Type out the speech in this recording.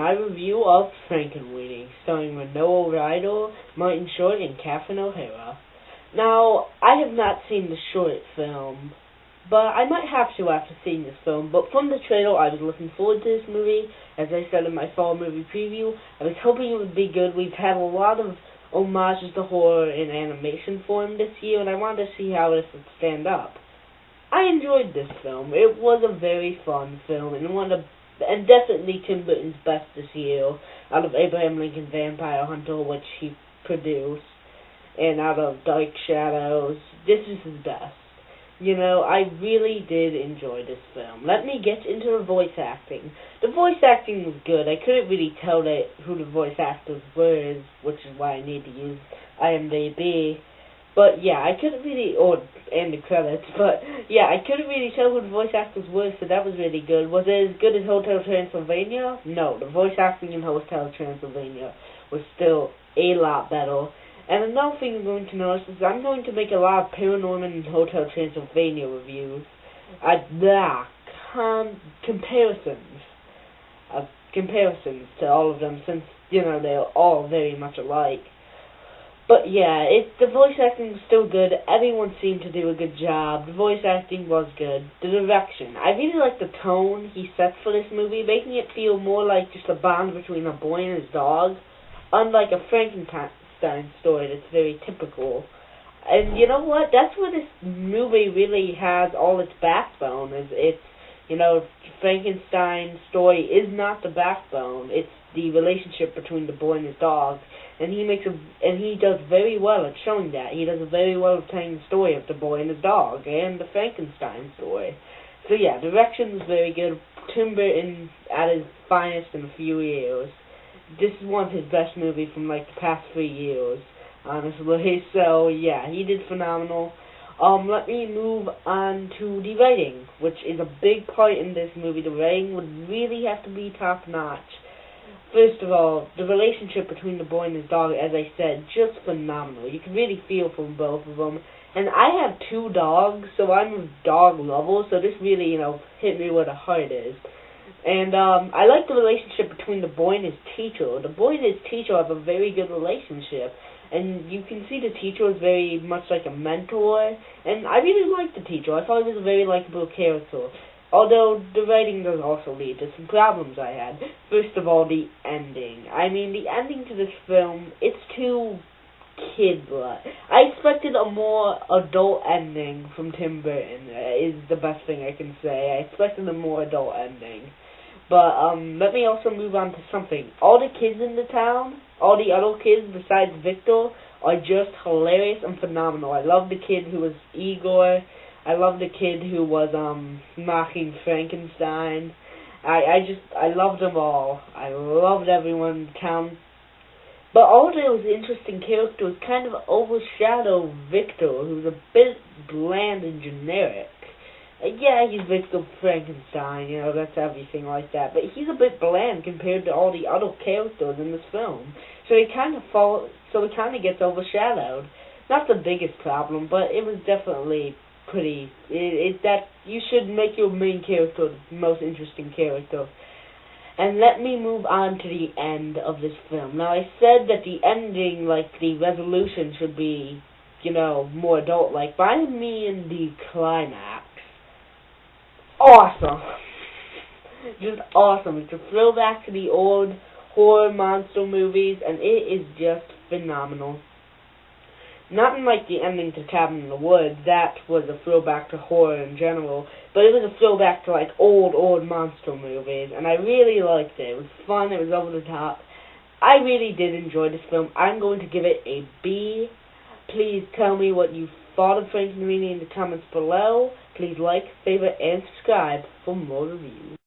my review of Frankenweenie, starring Manoa Rydell, Martin Short, and Catherine O'Hara. Now, I have not seen the short film, but I might have to after seeing this film, but from the trailer I was looking forward to this movie. As I said in my fall movie preview, I was hoping it would be good. We've had a lot of homages to horror in animation form this year, and I wanted to see how this would stand up. I enjoyed this film. It was a very fun film, and definitely Tim Burton's best this year, out of Abraham Lincoln Vampire Hunter, which he produced, and out of Dark Shadows. This is his best. You know, I really did enjoy this film. Let me get into the voice acting. The voice acting was good. I couldn't really tell who the voice actors were, which is why I need to use IMDb. But yeah, I couldn't really, and the credits, but yeah, I couldn't really tell who the voice actors were, so that was really good. Was it as good as Hotel Transylvania? No, the voice acting in Hotel Transylvania was still a lot better. And another thing I'm going to notice is I'm going to make a lot of Paranormal and Hotel Transylvania reviews. Comparisons to all of them, since, you know, they're all very much alike. But yeah, the voice acting was still good. Everyone seemed to do a good job. The voice acting was good. The direction. I really like the tone he set for this movie, making it feel more like just a bond between a boy and his dog, unlike a Frankenstein story that's very typical. And you know what? That's where this movie really has all its backbone. Frankenstein's story is not the backbone. It's the relationship between the boy and his dog. And he does very well at showing that. He does very well at telling the story of the boy and his dog, and the Frankenstein story. So yeah, direction was very good. Tim Burton at his finest in a few years. This is one of his best movies from like the past 3 years, honestly. So yeah, he did phenomenal. Let me move on to the writing, which is a big part in this movie. The writing would really have to be top notch. First of all, the relationship between the boy and his dog, as I said, just phenomenal. You can really feel for both of them. And I have 2 dogs, so I'm a dog lover, so this really, hit me where the heart is. And I like the relationship between the boy and his teacher. The boy and his teacher have a very good relationship. And you can see the teacher is very much like a mentor. And I really liked the teacher. I thought he was a very likable character. Although the writing does also lead to some problems I had. First of all, the ending. I mean, the ending to this film, it's too kid-like. I expected a more adult ending from Tim Burton, is the best thing I can say. I expected a more adult ending. But let me also move on to something. All the kids in the town, all the other kids besides Victor, are just hilarious and phenomenal. I love the kid who was Igor. I love the kid who was mocking Frankenstein. I loved them all. I loved everyone in town. But all those interesting characters kind of overshadow Victor, who's a bit bland and generic. Yeah, he's Victor Frankenstein, that's everything like that. But he's a bit bland compared to all the other characters in this film. So he kind of gets overshadowed. Not the biggest problem, but it was definitely pretty. That you should make your main character the most interesting character. And let me move on to the end of this film. Now, I said that the ending, like the resolution, should be, more adult-like. But I mean the climax. Awesome. Just awesome. It's a throwback to the old horror monster movies, and it is just phenomenal. Not unlike the ending to Cabin in the Woods. That was a throwback to horror in general, but it was a throwback to like old monster movies, and I really liked it. It was fun, it was over the top. I really did enjoy this film. I'm going to give it a B. Please tell me what you thought of Frankenweenie in the comments below. Please like, favorite, and subscribe for more reviews.